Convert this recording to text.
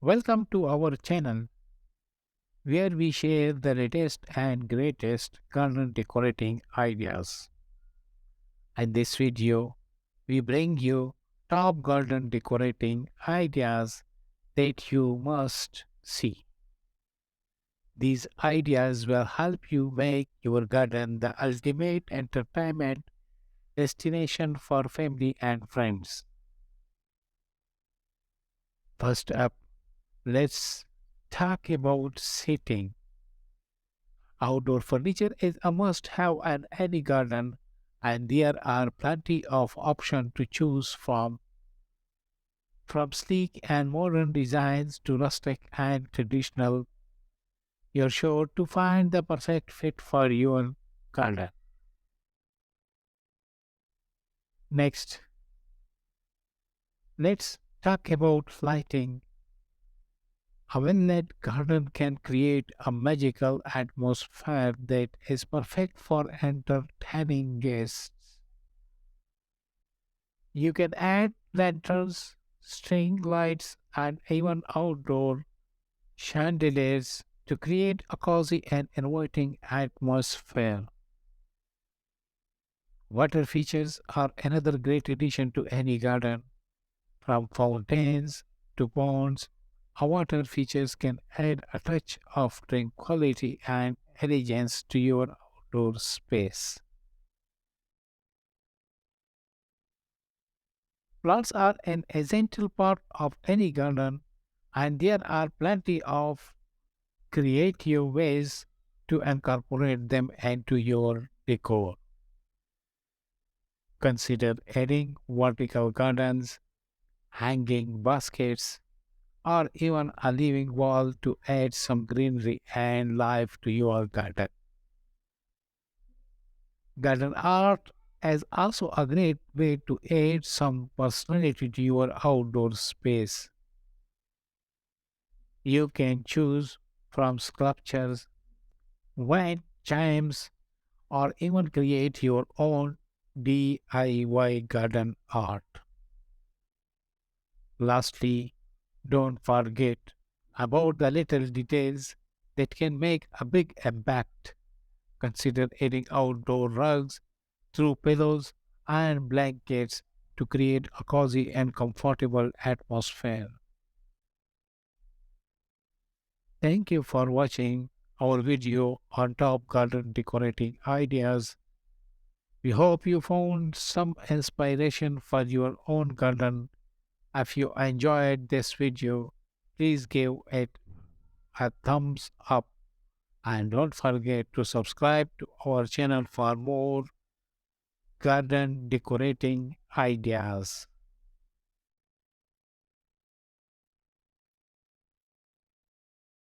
Welcome to our channel where we share the latest and greatest garden decorating ideas. In this video, we bring you top garden decorating ideas that you must see. These ideas will help you make your garden the ultimate entertainment destination for family and friends. First up, let's talk about seating. Outdoor furniture is a must have in any garden, and there are plenty of options to choose from sleek and modern designs to rustic and traditional. You're sure to find the perfect fit for your garden. Next, let's talk about lighting. A well-lit garden can create a magical atmosphere that is perfect for entertaining guests. You can add lanterns, string lights, and even outdoor chandeliers to create a cozy and inviting atmosphere. Water features are another great addition to any garden. From fountains to ponds, a water features can add a touch of tranquility and elegance to your outdoor space. Plants are an essential part of any garden, and there are plenty of creative ways to incorporate them into your decor. Consider adding vertical gardens, hanging baskets, or even a living wall to add some greenery and life to your garden. Garden art is also a great way to add some personality to your outdoor space. You can choose from sculptures, wind chimes, or even create your own DIY garden art. Lastly, don't forget about the little details that can make a big impact. Consider adding outdoor rugs, through pillows, and blankets to create a cozy and comfortable atmosphere. Thank you for watching our video on top garden decorating ideas. We hope you found some inspiration for your own garden. If you enjoyed this video, please give it a thumbs up and don't forget to subscribe to our channel for more garden decorating ideas.